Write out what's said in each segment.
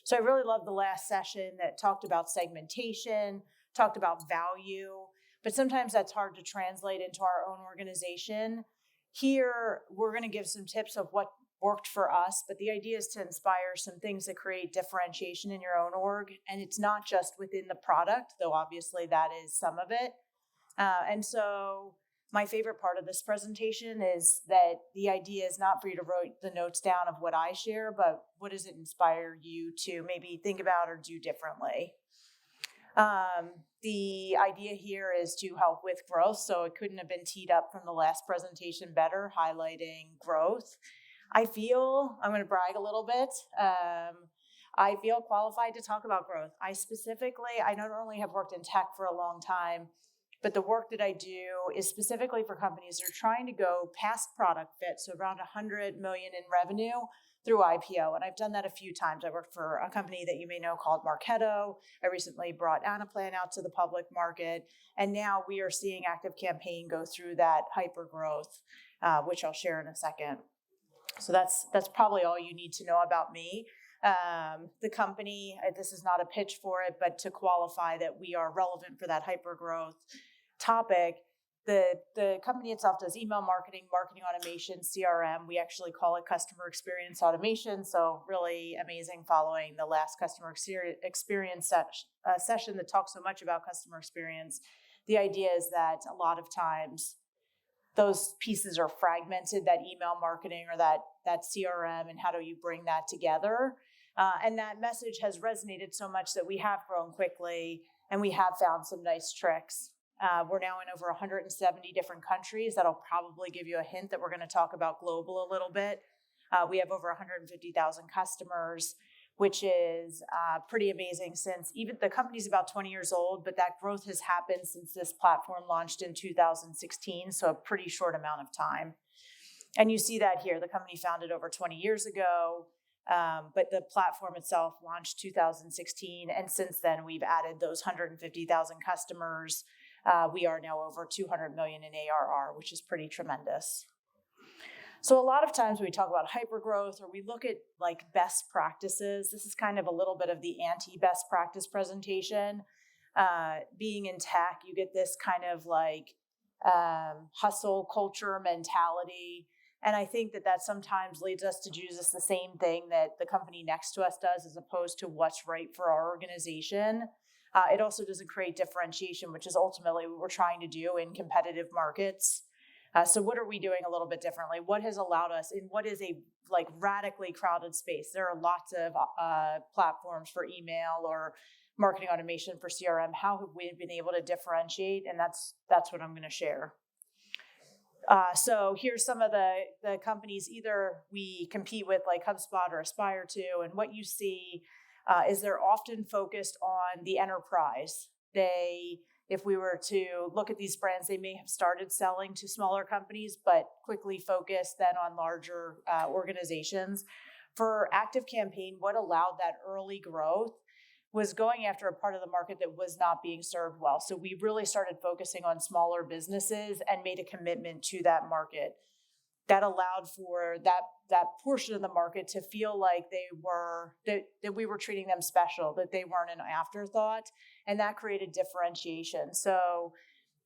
So I really loved the last session that talked about segmentation, talked about value, but sometimes that's hard to translate into our own organization. Here, we're going to give some tips of what worked for us, but the idea is to inspire some things that create differentiation in your own org. And it's not just within the product, though obviously that is some of it. And so my favorite part of this presentation is that the idea is not for you to write the notes down of what I share, but what does it inspire you to maybe think about or do differently? The idea here is to help with growth. So it couldn't have been teed up from the last presentation better, highlighting growth. I'm going to brag a little bit. I feel qualified to talk about growth. I not only have worked in tech for a long time, but the work that I do is specifically for companies that are trying to go past product fit, so around 100 million in revenue through IPO. And I've done that a few times. I worked for a company that you may know called Marketo. I recently brought Anaplan out to the public market. And now we are seeing ActiveCampaign go through that hypergrowth, which I'll share in a second. So that's probably all you need to know about me. The company, this is not a pitch for it, but to qualify that we are relevant for that hypergrowth topic, the company itself does email marketing, marketing automation, CRM. We actually call it customer experience automation. So really amazing following the last customer experience session that talks so much about customer experience. The idea is that a lot of times those pieces are fragmented, that email marketing or that CRM, and how do you bring that together? And that message has resonated so much that we have grown quickly and we have found some nice tricks. We're now in over 170 different countries. That'll probably give you a hint that we're going to talk about global a little bit. We have over 150,000 customers, which is pretty amazing since even the company's about 20 years old, but that growth has happened since this platform launched in 2016, so a pretty short amount of time. And you see that here. The company founded over 20 years ago, but the platform itself launched 2016, and since then we've added those 150,000 customers. We are now over 200 million in ARR, which is pretty tremendous. So a lot of times when we talk about hypergrowth or we look at like best practices, this is kind of a little bit of the anti-best practice presentation. Being in tech, you get this kind of like hustle culture mentality. And I think that sometimes leads us to do just the same thing that the company next to us does as opposed to what's right for our organization. It also doesn't create differentiation, which is ultimately what we're trying to do in competitive markets. So what are we doing a little bit differently? What has allowed us in what is a like radically crowded space? There are lots of platforms for email or marketing automation for CRM. How have we been able to differentiate? And that's what I'm going to share. So here's some of the companies either we compete with like HubSpot or aspire to, and what you see is they're often focused on the enterprise. If we were to look at these brands, they may have started selling to smaller companies, but quickly focused then on larger organizations. For ActiveCampaign, what allowed that early growth was going after a part of the market that was not being served well. So we really started focusing on smaller businesses and made a commitment to that market. That allowed for that portion of the market to feel like that we were treating them special, that they weren't an afterthought, and that created differentiation. So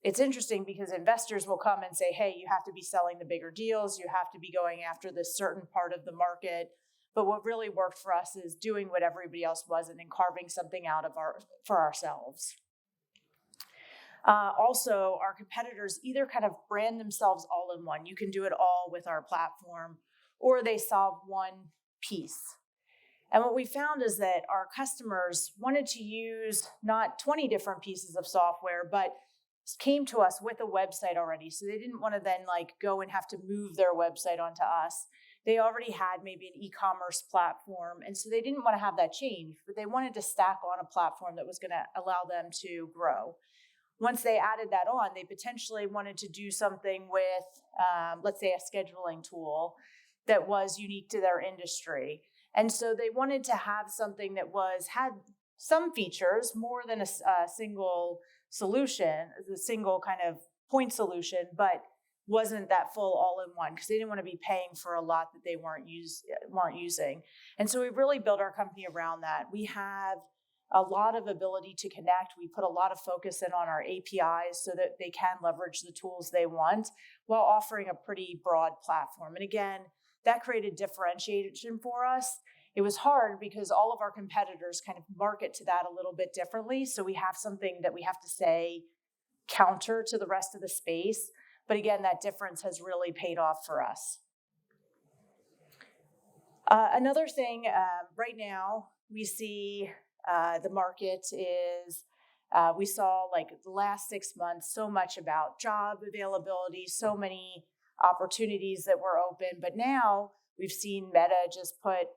it's interesting because investors will come and say, hey, you have to be selling the bigger deals, you have to be going after this certain part of the market. But what really worked for us is doing what everybody else wasn't and carving something out for ourselves. Also, our competitors either kind of brand themselves all in one. You can do it all with our platform, or they solve one piece. And what we found is that our customers wanted to use not 20 different pieces of software, but came to us with a website already. So they didn't want to then like go and have to move their website onto us. They already had maybe an e-commerce platform. And so they didn't want to have that change, but they wanted to stack on a platform that was going to allow them to grow. Once they added that on, they potentially wanted to do something with, let's say, a scheduling tool that was unique to their industry. And so they wanted to have something that had some features more than a single solution, a single kind of point solution, but wasn't that full all-in-one because they didn't want to be paying for a lot that they weren't using. And so we really built our company around that. We have a lot of ability to connect. We put a lot of focus in on our APIs so that they can leverage the tools they want while offering a pretty broad platform. And again, that created differentiation for us. It was hard because all of our competitors kind of market to that a little bit differently. So we have something that we have to say counter to the rest of the space. But again, that difference has really paid off for us. Another thing, right now, we see the market is, we saw like the last 6 months, so much about job availability, so many opportunities that were open. But now we've seen Meta just put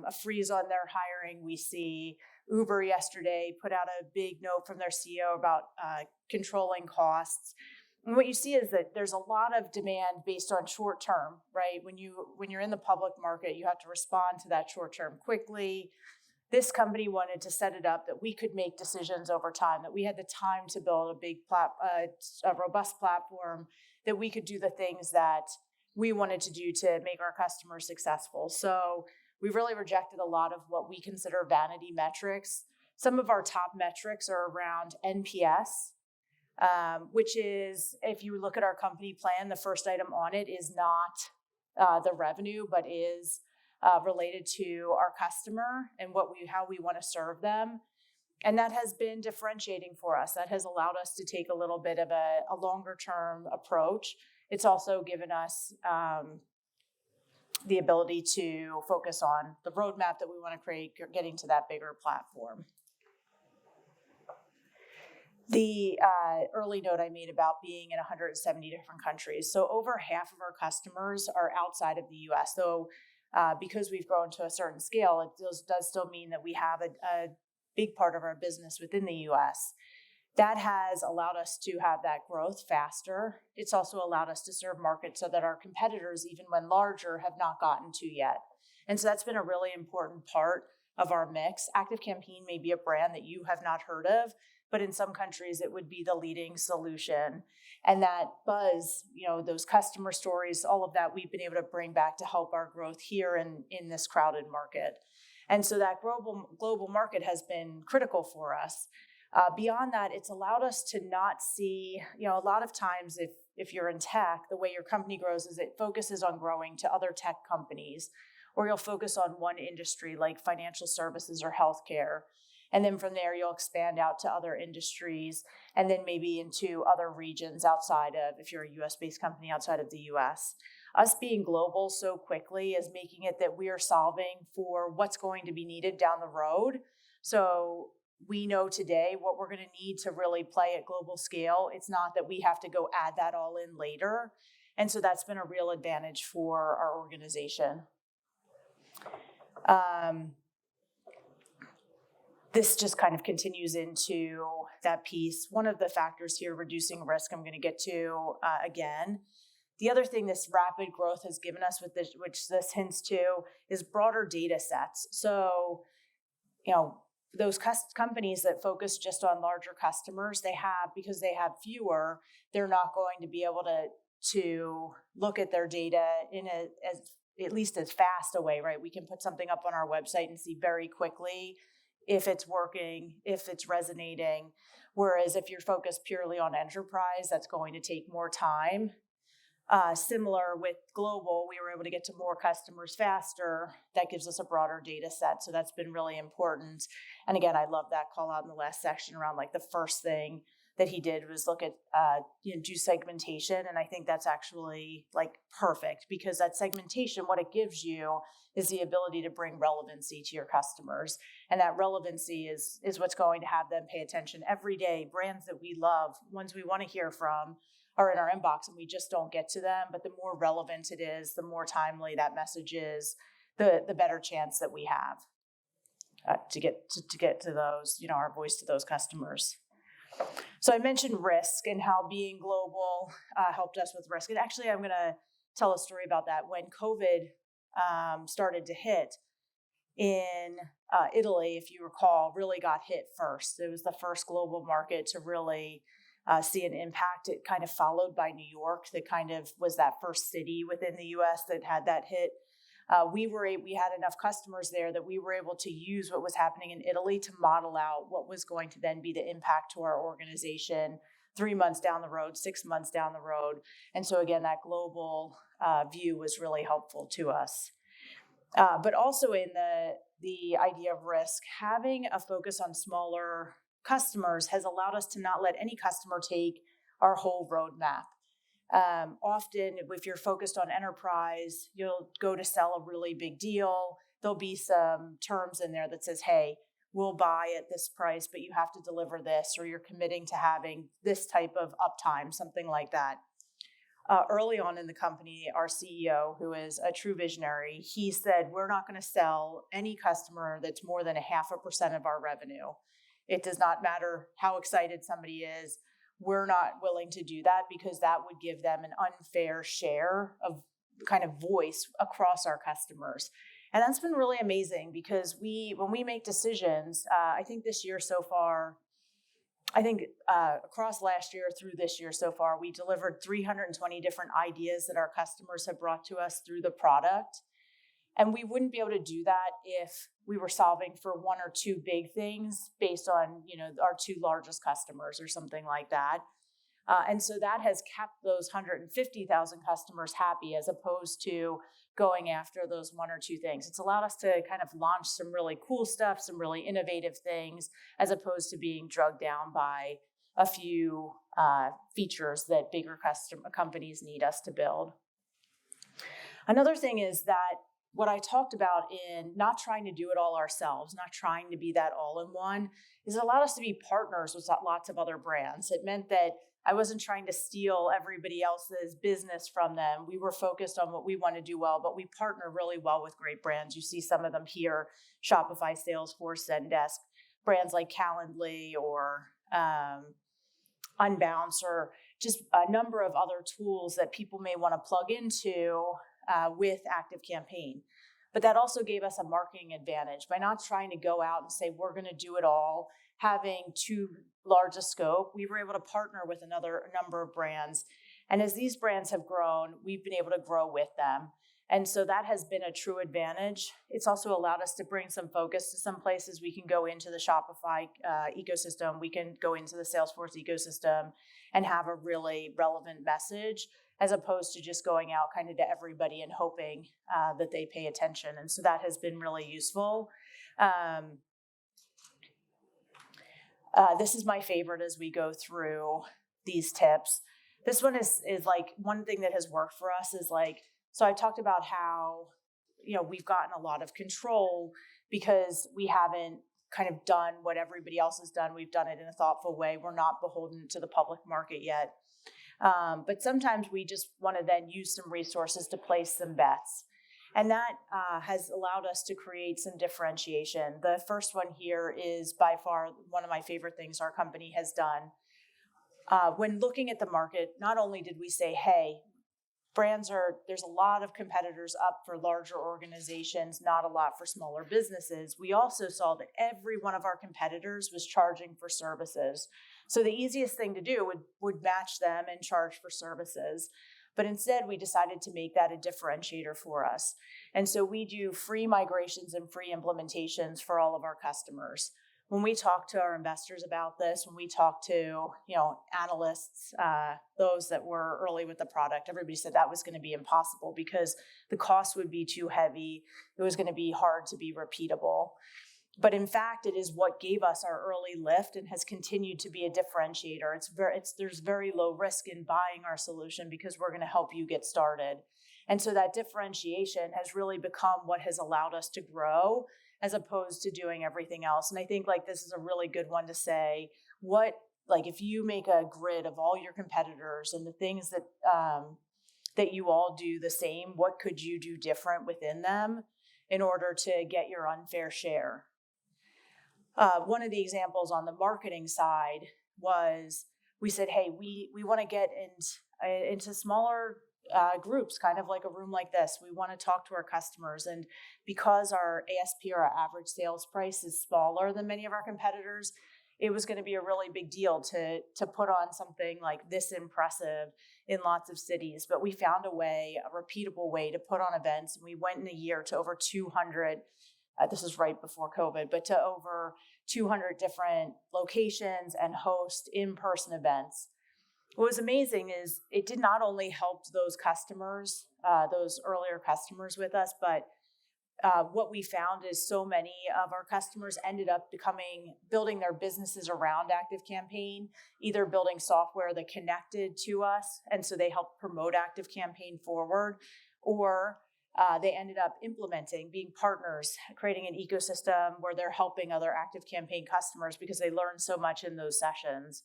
a freeze on their hiring. We see Uber yesterday put out a big note from their CEO about controlling costs. And what you see is that there's a lot of demand based on short term, right? When you're in the public market, you have to respond to that short term quickly. This company wanted to set it up that we could make decisions over time, that we had the time to build a robust platform, that we could do the things that we wanted to do to make our customers successful. So we really rejected a lot of what we consider vanity metrics. Some of our top metrics are around NPS, which is, if you look at our company plan, the first item on it is not the revenue, but is related to our customer and how we want to serve them. And that has been differentiating for us. That has allowed us to take a little bit of a longer term approach. It's also given us the ability to focus on the roadmap that we want to create, getting to that bigger platform. The early note I made about being in 170 different countries. So over half of our customers are outside of the US. So because we've grown to a certain scale, it does still mean that we have a big part of our business within the US. That has allowed us to have that growth faster. It's also allowed us to serve markets so that our competitors, even when larger, have not gotten to yet. And so that's been a really important part of our mix. ActiveCampaign may be a brand that you have not heard of, but in some countries it would be the leading solution. And that buzz, those customer stories, all of that we've been able to bring back to help our growth here in this crowded market. And so that global market has been critical for us. Beyond that, it's allowed us to not see, a lot of times if you're in tech, the way your company grows is it focuses on growing to other tech companies, or you'll focus on one industry like financial services or healthcare. And then from there, you'll expand out to other industries and then maybe into other regions outside of, if you're a US-based company outside of the US. Us being global so quickly is making it that we are solving for what's going to be needed down the road. So we know today what we're going to need to really play at global scale. It's not that we have to go add that all in later. And so that's been a real advantage for our organization. This just kind of continues into that piece. One of the factors here, reducing risk, I'm going to get to again. The other thing this rapid growth has given us, with this, which this hints to, is broader data sets. So, those companies that focus just on larger customers, because they have fewer, they're not going to be able to look at their data in at least as fast a way, right? We can put something up on our website and see very quickly if it's working, if it's resonating. Whereas if you're focused purely on enterprise, that's going to take more time. Similar with global, we were able to get to more customers faster. That gives us a broader data set. So that's been really important. And again, I love that call out in the last section around like the first thing that he did was look at, do segmentation. And I think that's actually like perfect, because that segmentation, what it gives you is the ability to bring relevancy to your customers. And that relevancy is what's going to have them pay attention every day. Brands that we love, ones we want to hear from, are in our inbox and we just don't get to them. But the more relevant it is, the more timely that message is, the better chance that we have to get to those, our voice to those customers. So I mentioned risk and how being global helped us with risk. And actually, I'm going to tell a story about that. When COVID started to hit in Italy, if you recall, really got hit first. It was the first global market to really see an impact. It kind of followed by New York, that kind of was that first city within the U.S. that had that hit. We had enough customers there that we were able to use what was happening in Italy to model out what was going to then be the impact to our organization 3 months down the road, 6 months down the road. And so again, that global view was really helpful to us. But also in the idea of risk, having a focus on smaller customers has allowed us to not let any customer take our whole roadmap. Often, if you're focused on enterprise, you'll go to sell a really big deal. There'll be some terms in there that says, hey, we'll buy at this price, but you have to deliver this, or you're committing to having this type of uptime, something like that. Early on in the company, our CEO, who is a true visionary, he said, we're not going to sell any customer that's more than 0.5% of our revenue. It does not matter how excited somebody is. We're not willing to do that because that would give them an unfair share of kind of voice across our customers. And that's been really amazing because when we make decisions, I think this year so far, across last year through this year so far, we delivered 320 different ideas that our customers have brought to us through the product. And we wouldn't be able to do that if we were solving for one or two big things based on, our two largest customers or something like that. And so that has kept those 150,000 customers happy as opposed to going after those one or two things. It's allowed us to kind of launch some really cool stuff, some really innovative things, as opposed to being drugged down by a few features that bigger companies need us to build. Another thing is that what I talked about in not trying to do it all ourselves, not trying to be that all-in-one, is it allowed us to be partners with lots of other brands. It meant that I wasn't trying to steal everybody else's business from them. We were focused on what we want to do well, but we partner really well with great brands. You see some of them here, Shopify, Salesforce, Zendesk, brands like Calendly or Unbounce, or just a number of other tools that people may want to plug into with ActiveCampaign. But that also gave us a marketing advantage by not trying to go out and say, we're going to do it all, having too large a scope. We were able to partner with a number of brands. And as these brands have grown, we've been able to grow with them. And so that has been a true advantage. It's also allowed us to bring some focus to some places. We can go into the Shopify ecosystem. We can go into the Salesforce ecosystem and have a really relevant message, as opposed to just going out kind of to everybody and hoping that they pay attention. And so that has been really useful. This is my favorite as we go through these tips. This one is like one thing that has worked for us is like, so I talked about how, we've gotten a lot of control because we haven't kind of done what everybody else has done. We've done it in a thoughtful way. We're not beholden to the public market yet. But sometimes we just want to then use some resources to place some bets. And that has allowed us to create some differentiation. The first one here is by far one of my favorite things our company has done. When looking at the market, not only did we say, hey, there's a lot of competitors up for larger organizations, not a lot for smaller businesses. We also saw that every one of our competitors was charging for services. So the easiest thing to do would match them and charge for services. But instead, we decided to make that a differentiator for us. And so we do free migrations and free implementations for all of our customers. When we talk to our investors about this, when we talk to analysts, those that were early with the product, everybody said that was going to be impossible because the cost would be too heavy. It was going to be hard to be repeatable. But in fact, it is what gave us our early lift and has continued to be a differentiator. There's very low risk in buying our solution because we're going to help you get started. And so that differentiation has really become what has allowed us to grow as opposed to doing everything else. And I think this is a really good one to say, if you make a grid of all your competitors and the things that you all do the same, what could you do different within them in order to get your unfair share? One of the examples on the marketing side was we said, hey, we want to get into smaller groups, kind of like a room like this. We want to talk to our customers. And because our ASP, or our average sales price, is smaller than many of our competitors, it was going to be a really big deal to put on something like this impressive in lots of cities. But we found a way, a repeatable way to put on events. And we went in a year to over 200, this is right before COVID, but to over 200 different locations and host in-person events. What was amazing is it did not only help those customers, those earlier customers with us, but what we found is so many of our customers ended up building their businesses around ActiveCampaign, either building software that connected to us, and so they helped promote ActiveCampaign forward, or they ended up implementing, being partners, creating an ecosystem where they're helping other ActiveCampaign customers because they learned so much in those sessions.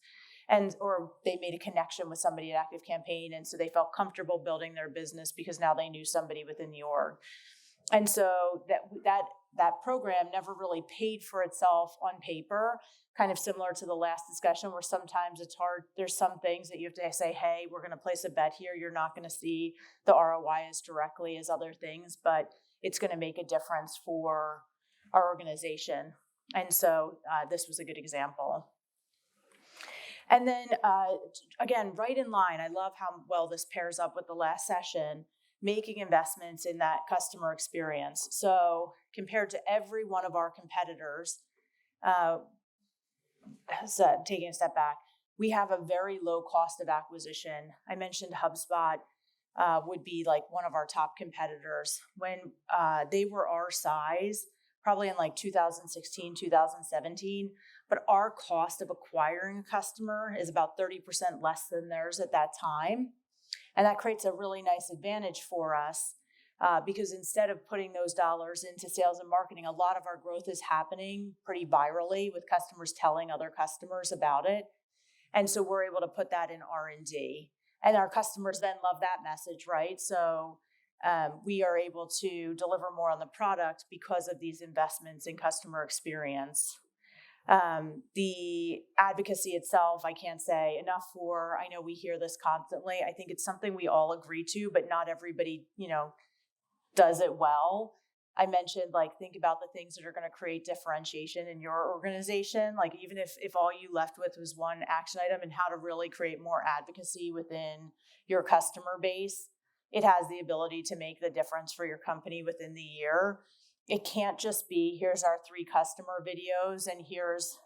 Or they made a connection with somebody at ActiveCampaign, and so they felt comfortable building their business because now they knew somebody within the org. And so that program never really paid for itself on paper, kind of similar to the last discussion where sometimes it's hard. There's some things that you have to say, hey, we're going to place a bet here. You're not going to see the ROI as directly as other things, but it's going to make a difference for our organization. And so this was a good example. And then again, right in line, I love how well this pairs up with the last session, making investments in that customer experience. So compared to every one of our competitors, taking a step back, we have a very low cost of acquisition. I mentioned HubSpot would be like one of our top competitors. When they were our size, probably in like 2016, 2017, but our cost of acquiring a customer is about 30% less than theirs at that time. And that creates a really nice advantage for us because instead of putting those dollars into sales and marketing, a lot of our growth is happening pretty virally with customers telling other customers about it. And so we're able to put that in R&D. And our customers then love that message, right? So we are able to deliver more on the product because of these investments in customer experience. The advocacy itself, I can't say enough for. I know we hear this constantly. I think it's something we all agree to, but not everybody, does it well. I mentioned, think about the things that are going to create differentiation in your organization. Even if all you left with was one action item and how to really create more advocacy within your customer base, it has the ability to make the difference for your company within the year. It can't just be, here's our 3 customer videos and here's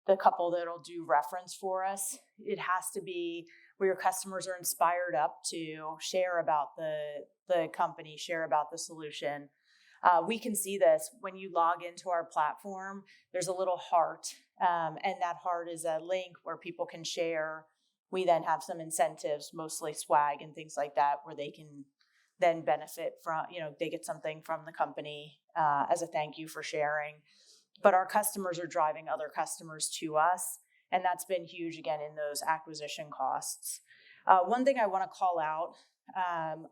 the couple that'll do reference for us. It has to be where your customers are inspired up to share about the company, share about the solution. We can see this when you log into our platform, there's a little heart, and that heart is a link where people can share. We then have some incentives, mostly swag and things like that, where they can then benefit from, they get something from the company as a thank you for sharing. But our customers are driving other customers to us, and that's been huge, again, in those acquisition costs. One thing I want to call out,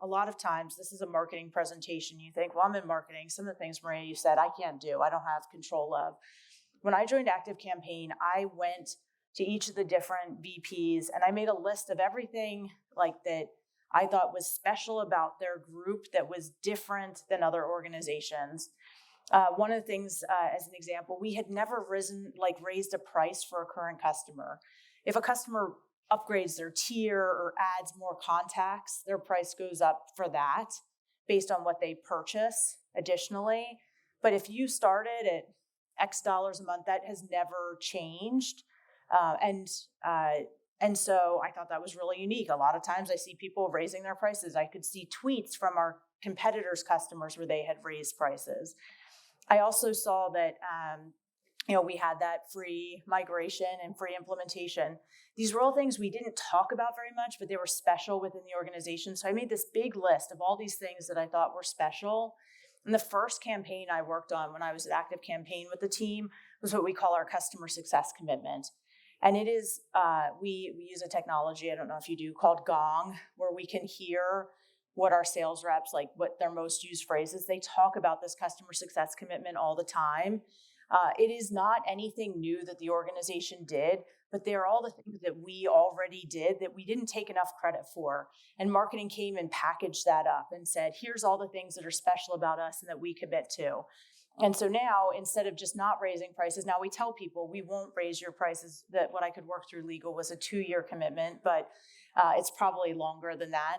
a lot of times, this is a marketing presentation. You think, well, I'm in marketing. Some of the things, Maria, you said, I can't do. I don't have control of. When I joined ActiveCampaign, I went to each of the different VPs, and I made a list of everything that I thought was special about their group that was different than other organizations. One of the things, as an example, we had never raised a price for a current customer. If a customer upgrades their tier or adds more contacts, their price goes up for that based on what they purchase additionally. But if you started at X dollars a month, that has never changed. And so I thought that was really unique. A lot of times I see people raising their prices. I could see tweets from our competitors' customers where they had raised prices. I also saw that, we had that free migration and free implementation. These were all things we didn't talk about very much, but they were special within the organization. So I made this big list of all these things that I thought were special. And the first campaign I worked on when I was at ActiveCampaign with the team was what we call our customer success commitment. And it is, we use a technology, I don't know if you do, called Gong, where we can hear what our sales reps, what their most used phrases. They talk about this customer success commitment all the time. It is not anything new that the organization did, but they are all the things that we already did that we didn't take enough credit for. And marketing came and packaged that up and said, here's all the things that are special about us and that we commit to. And so now, instead of just not raising prices, now we tell people we won't raise your prices. That what I could work through legal was a 2-year commitment, but it's probably longer than that.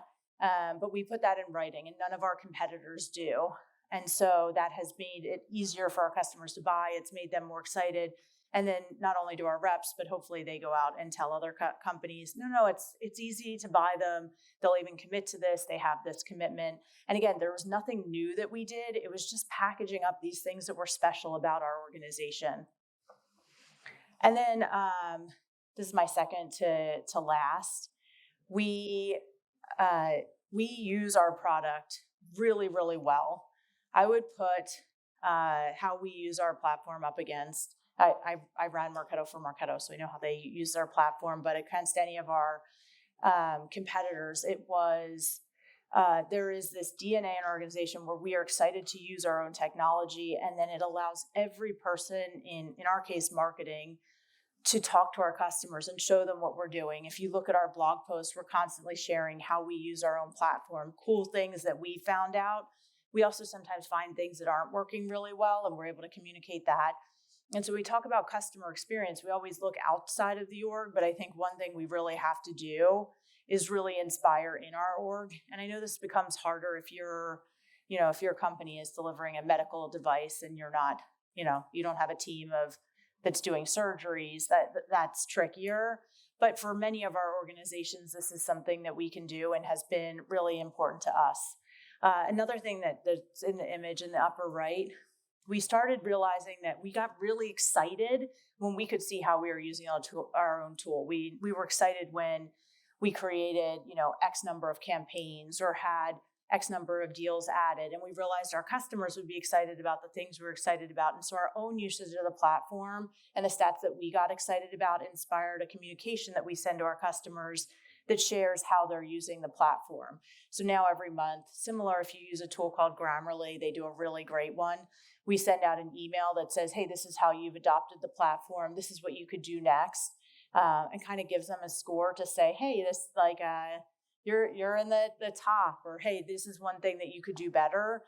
But we put that in writing, and none of our competitors do. And so that has made it easier for our customers to buy. It's made them more excited. And then not only do our reps, but hopefully they go out and tell other companies, no, it's easy to buy them. They'll even commit to this. They have this commitment. And again, there was nothing new that we did. It was just packaging up these things that were special about our organization. And then this is my second to last. We use our product really, really well. I would put how we use our platform up against, I ran Marketo for Marketo, so I know how they use their platform, but against any of our competitors, it was, there is this DNA in our organization where we are excited to use our own technology, and then it allows every person in our case, marketing, to talk to our customers and show them what we're doing. If you look at our blog posts, we're constantly sharing how we use our own platform, cool things that we found out. We also sometimes find things that aren't working really well, and we're able to communicate that. And so we talk about customer experience. We always look outside of the org, but I think one thing we really have to do is really inspire in our org. And I know this becomes harder if if your company is delivering a medical device and you're not, you don't have a team that's doing surgeries. That's trickier. But for many of our organizations, this is something that we can do and has been really important to us. Another thing that's in the image in the upper right, we started realizing that we got really excited when we could see how we were using our own tool. We were excited when we created, X number of campaigns or had X number of deals added. And we realized our customers would be excited about the things we were excited about. And so our own usage of the platform and the stats that we got excited about inspired a communication that we send to our customers that shares how they're using the platform. So now every month, similar if you use a tool called Grammarly, they do a really great one. We send out an email that says, hey, this is how you've adopted the platform. This is what you could do next. And kind of gives them a score to say, hey, this you're in the top, or hey, this is one thing that you could do better.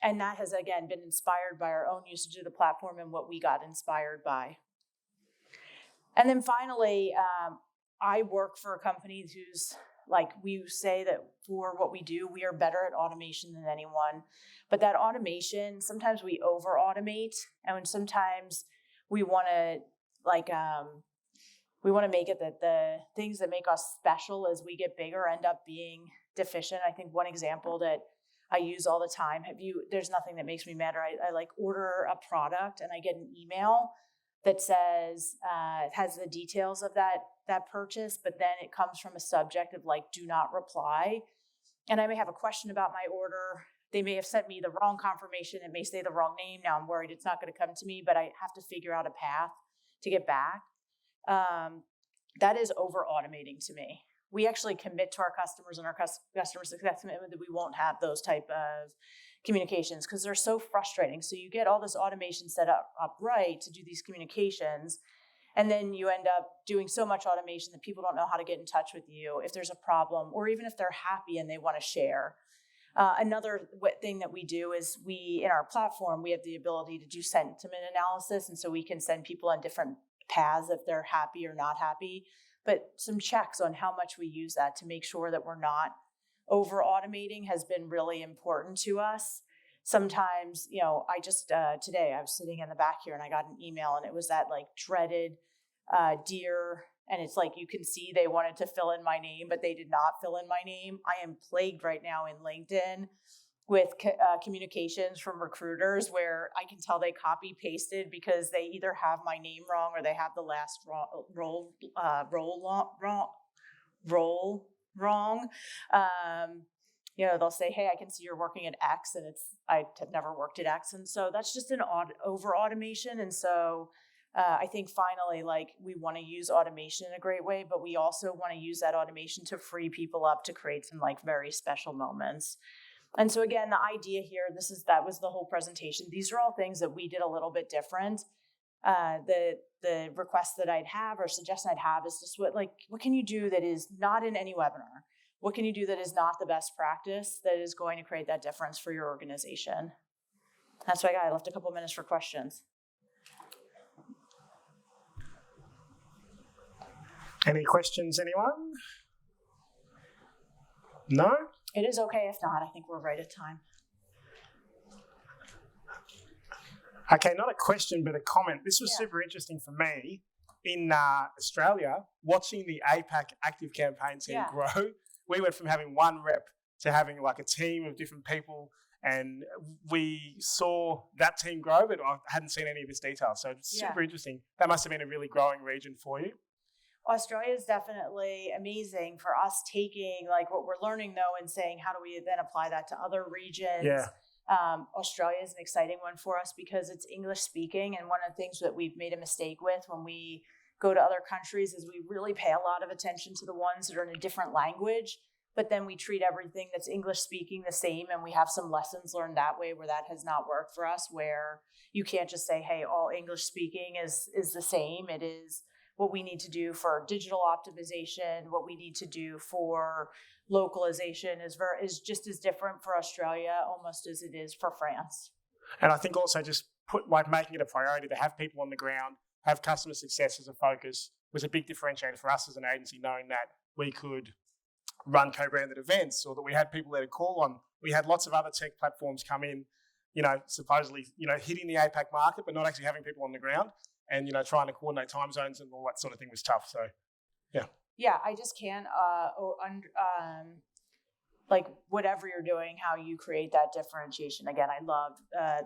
And that has, again, been inspired by our own usage of the platform and what we got inspired by. And then finally, I work for a company who's we say that for what we do, we are better at automation than anyone. But that automation, sometimes we over automate, and sometimes we want to make it that the things that make us special as we get bigger end up being deficient. I think one example that I use all the time, there's nothing that makes me madder. I order a product and I get an email that says, has the details of that purchase, but then it comes from a subject of do not reply. And I may have a question about my order. They may have sent me the wrong confirmation. It may say the wrong name. Now I'm worried it's not going to come to me, but I have to figure out a path to get back. That is over automating to me. We actually commit to our customers and our customer success commitment that we won't have those type of communications because they're so frustrating. So you get all this automation set up right to do these communications, and then you end up doing so much automation that people don't know how to get in touch with you if there's a problem, or even if they're happy and they want to share. Another thing that we do is in our platform, we have the ability to do sentiment analysis. And so we can send people on different paths if they're happy or not happy, but some checks on how much we use that to make sure that we're not over automating has been really important to us. Sometimes, I just, today I was sitting in the back here and I got an email and it was that dreaded dear. And it's you can see they wanted to fill in my name, but they did not fill in my name. I am plagued right now in LinkedIn with communications from recruiters where I can tell they copy pasted because they either have my name wrong or they have the last role wrong. They'll say, hey, I can see you're working at X, and I have never worked at X. And so that's just an over automation. And so I think finally, we want to use automation in a great way, but we also want to use that automation to free people up to create some very special moments. And so again, the idea here, that was the whole presentation. These are all things that we did a little bit different. The request that I'd have or suggestion I'd have is just what can you do that is not in any webinar? What can you do that is not the best practice that is going to create that difference for your organization? That's what I got. I left a couple minutes for questions. Any questions, anyone? No? It is okay if not. I think we're right at time. Okay, not a question, but a comment. This was super interesting for me. In Australia, watching the APAC ActiveCampaign team grow, we went from having one rep to having like a team of different people, and we saw that team grow, but I hadn't seen any of this detail. So it's super interesting. That must have been a really growing region for you. Australia is definitely amazing for us, taking like what we're learning though and saying, how do we then apply that to other regions? Yeah. Australia is an exciting one for us because it's English speaking. And one of the things that we've made a mistake with when we go to other countries is we really pay a lot of attention to the ones that are in a different language, but then we treat everything that's English speaking the same. And we have some lessons learned that way where that has not worked for us, where you can't just say, hey, all English speaking is the same. It is what we need to do for digital optimization, what we need to do for localization is just as different for Australia almost as it is for France. And I think also just making it a priority to have people on the ground, have customer success as a focus was a big differentiator for us as an agency, knowing that we could run co-branded events or that we had people there to call on. We had lots of other tech platforms come in, supposedly, hitting the APAC market, but not actually having people on the ground. And, trying to coordinate time zones and all that sort of thing was tough. So, yeah. Yeah, I just can't, like whatever you're doing, how you create that differentiation. Again, I love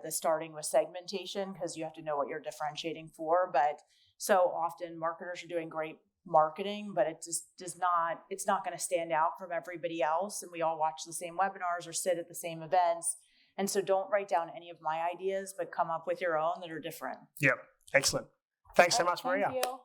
the starting with segmentation because you have to know what you're differentiating for. But so often marketers are doing great marketing, but it just it's not going to stand out from everybody else. And we all watch the same webinars or sit at the same events. And so don't write down any of my ideas, but come up with your own that are different. Yep. Excellent. Thanks so much, Maria. Thank you.